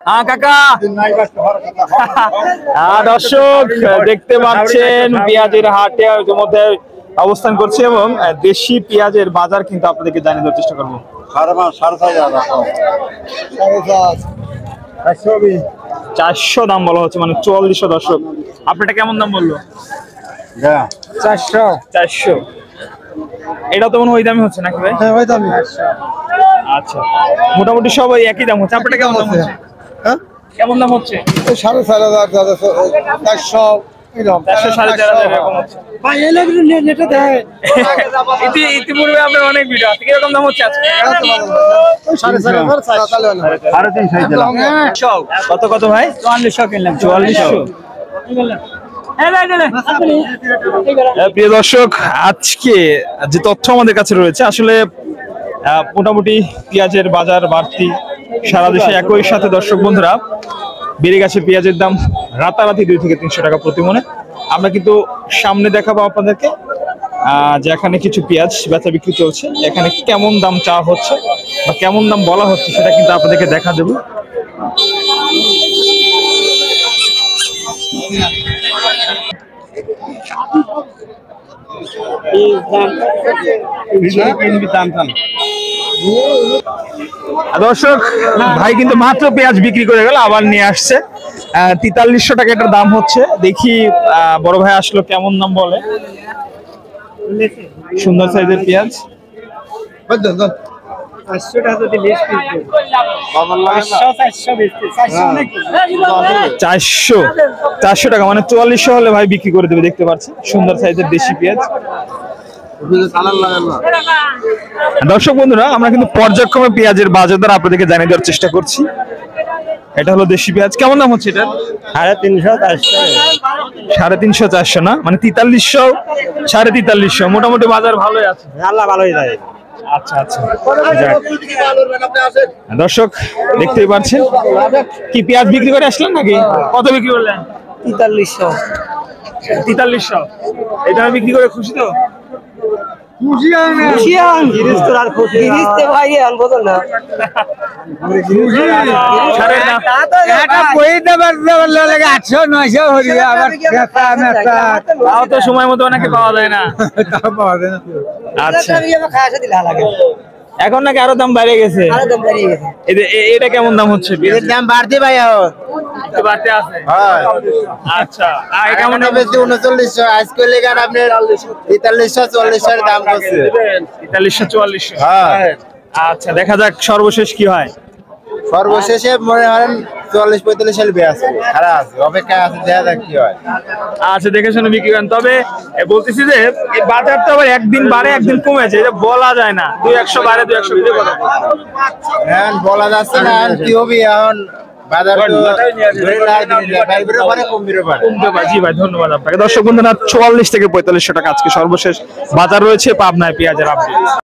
হ্যাঁ কাকা। দর্শক দেখতে পাচ্ছেন পেঁয়াজের হাটে ইতিমধ্যে অবস্থান করছে এবং দেশি পেঁয়াজের বাজার কিন্তু আপনাদেরকে জানিয়ে দেওয়ার চেষ্টা করবো। 400 দাম বলা হচ্ছে, মানে 4400। দর্শক আপনারটা কেমন দাম বললো? 400। এটা তো মনে হয় ওই দামই হচ্ছে নাকি ভাই? হ্যাঁ ওই দামই। আচ্ছা, মোটামুটি সব একই দাম হচ্ছে। আপনারটা কেমন দাম হচ্ছে? হ্যাঁ কেমন দাম হচ্ছে? 4,500 ইতিপূর্বে আপনার অনেক ভিডিও আছে, কিরকম দাম হচ্ছে আজকে? কত কত ভাই? 4400 কিনলাম। 4400। প্রিয় দর্শক, আজকে যে তথ্য আমাদের কাছে রয়েছে, আসলে মোটামুটি পেঁয়াজের বাজার বাড়তি সারা দেশে একই সাথে দর্শক বন্ধুরা বেড়ে গেছে পেঁয়াজের দাম রাতারাতি 2 থেকে 300 টাকা প্রতি মনে। আমরা কিন্তু সামনে দেখাবো আপনাদেরকে যে এখানে কিছু পেঁয়াজ বেচা বিক্রি চলছে, এখানে কেমন দাম চাওয়া হচ্ছে বা কেমন দাম বলা হচ্ছে সেটা কিন্তু আপনাদেরকে দেখা দেবো। দর্শক ভাই কিন্তু মাত্র পেঁয়াজ বিক্রি করে গেল, আবার নিয়ে আসছে 4300 টাকা এটার দাম হচ্ছে। দেখি বড় ভাই আসলো কেমন দাম বলে। সুন্দর সাইজের পেঁয়াজ। 400 টাকা, মানে 4400 হলে ভাই বিক্রি করে দেবে। দেখতে পাচ্ছি সুন্দর সাইজের দেশি পেঁয়াজ। দর্শক বন্ধুরা, আমরা কিন্তু পর্যায়ক্রমে পেঁয়াজের বাজার দর আপনাদেরকে জানিয়ে দেওয়ার চেষ্টা করছি। এটা হলো দেশি পেঁয়াজ। কেমন দাম হচ্ছে এটা? 350 400 না, মানে 4300 4350। মোটামুটি বাজার ভালোই আছে। ভালোই যায়। আচ্ছা আচ্ছা, দর্শক দেখতেই পাচ্ছেন কি পেঁয়াজ বিক্রি করে আসলেন নাকি? কত বিক্রি করলেন? 4300। এটা বিক্রি করে খুশি তো? সময় মতো অনেকে পাওয়া যায় না। আচ্ছা, এখন নাকি আরো দাম বেড়ে গেছে? এটা কেমন দাম হচ্ছে? দাম বাড়তে ভাই, বাড়তে আছে। আচ্ছা, কেমন বেশি 3900 আজকে লেগার আপনার 4300 4400 দাম করছে। 4300 4400। আচ্ছা, দেখা যাক সর্বশেষ কি হয়। সর্বশেষে মনে হয় 44 45 সাল বেয়াস খারাপ আছে, অপেক্ষা আছে, দেখা যাক কি হয়। আচ্ছা, দেখে শুনে বিক্রি করেন। তবে বলতেছি যে এই বাজার তো আবার একদিন বাড়ে একদিন কমেছে, এটা বলা যায় না। 200 বাড়ে 200 বিক্রি করে। হ্যাঁ বলা যাচ্ছে না কি হবে এখন। বাজার তো কমবে পারে। জি ভাই, ধন্যবাদ আপনাকে। দর্শক বন্ধুরা, 44 থেকে 4500 টাকা আজকে সর্বশেষ বাজার রয়েছে পাবনায় পেঁয়াজের আপডেট।